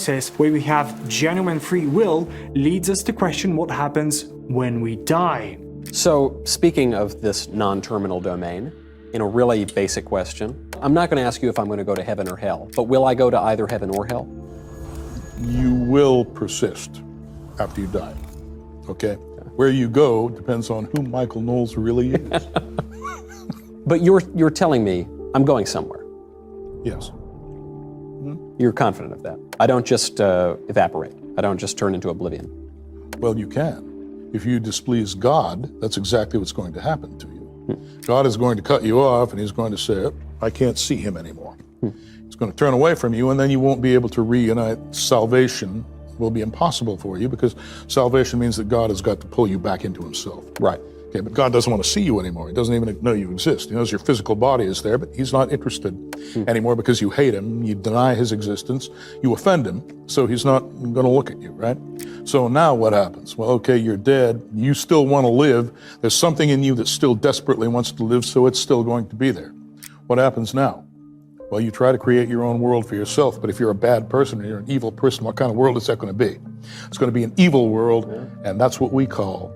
where we have genuine free will leads us to question what happens when we die. So, speaking of this non-terminal domain, in a really basic question, I'm not going to ask you if I'm going to go to heaven or hell, but will I go to either heaven or hell? You will persist after you die, okay? Where you go depends on who Michael Knowles really is. But you're telling me I'm going somewhere. Yes. You're confident of that. I don't just evaporate. I don't just turn into oblivion. Well, you can. If you displease God, that's exactly what's going to happen to you. God is going to cut you off, and he's going to say, I can't see him anymore. He's going to turn away from you, and then you won't be able to reunite. Salvation will be impossible for you, because salvation means that God has got to pull you back into himself. Right. Okay, but God doesn't want to see you anymore. He doesn't even know you exist. He knows your physical body is there, but he's not interested anymore because you hate him, you deny his existence, you offend him, so he's not going to look at you, right? So now what happens? Well, okay, you're dead. You still want to live. There's something in you that still desperately wants to live, so it's still going to be there. What happens now? Well, you try to create your own world for yourself, but if you're a bad person or you're an evil person, what kind of world is that going to be? It's going to be an evil world, and that's what we call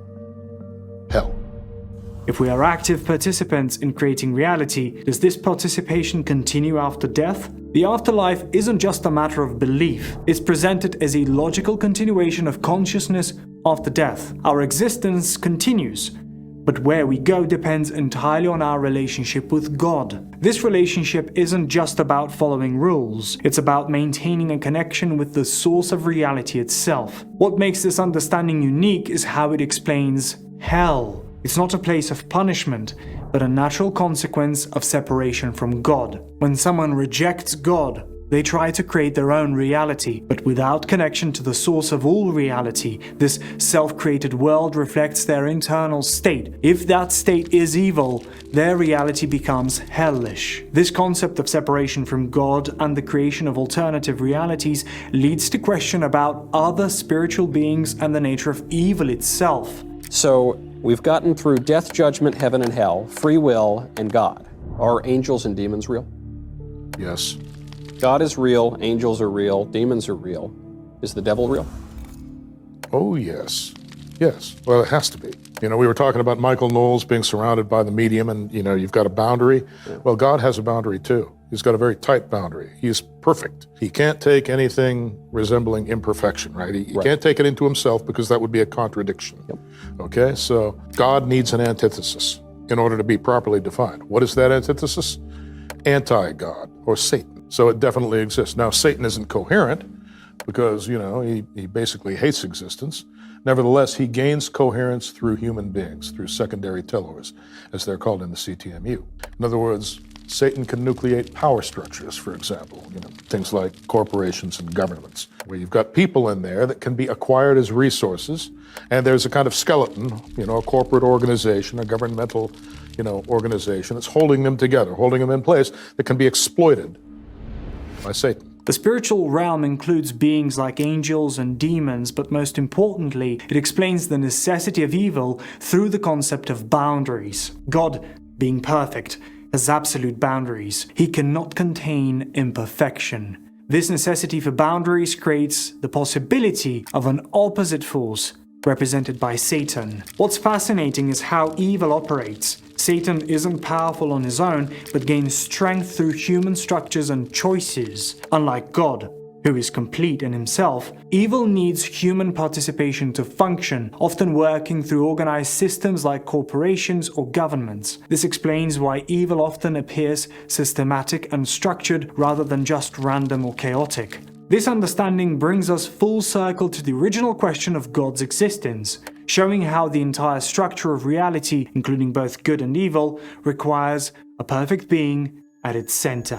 hell. If we are active participants in creating reality, does this participation continue after death? The afterlife isn't just a matter of belief. It's presented as a logical continuation of consciousness after death. Our existence continues, but where we go depends entirely on our relationship with God. This relationship isn't just about following rules, it's about maintaining a connection with the source of reality itself. What makes this understanding unique is how it explains hell. It's not a place of punishment, but a natural consequence of separation from God. When someone rejects God, they try to create their own reality, but without connection to the source of all reality, this self-created world reflects their internal state. If that state is evil, their reality becomes hellish. This concept of separation from God and the creation of alternative realities leads to question about other spiritual beings and the nature of evil itself. So, we've gotten through death, judgment, heaven and hell, free will, and God. Are angels and demons real? Yes. God is real, angels are real, demons are real. Is the devil real? Oh, yes. Yes. Well, it has to be. You know, we were talking about Michael Knowles being surrounded by the medium and, you know, you've got a boundary. Yeah. Well, God has a boundary too. He's got a very tight boundary. He's perfect. He can't take anything resembling imperfection, right? He can't take it into himself because that would be a contradiction. Yep. Okay, so God needs an antithesis in order to be properly defined. What is that antithesis? Anti-God, or Satan. So it definitely exists. Now, Satan isn't coherent because, you know, he basically hates existence. Nevertheless, he gains coherence through human beings, through secondary tellers, as they're called in the CTMU. In other words, Satan can nucleate power structures, for example, you know, things like corporations and governments, where you've got people in there that can be acquired as resources, and there's a kind of skeleton, you know, a corporate organization, a governmental, you know, organization that's holding them together, holding them in place, that can be exploited by Satan. The spiritual realm includes beings like angels and demons, but most importantly, it explains the necessity of evil through the concept of boundaries. God, being perfect, has absolute boundaries. He cannot contain imperfection. This necessity for boundaries creates the possibility of an opposite force, represented by Satan. What's fascinating is how evil operates. Satan isn't powerful on his own, but gains strength through human structures and choices. Unlike God, who is complete in himself, evil needs human participation to function, often working through organized systems like corporations or governments. This explains why evil often appears systematic and structured rather than just random or chaotic. This understanding brings us full circle to the original question of God's existence, showing how the entire structure of reality, including both good and evil, requires a perfect being at its center.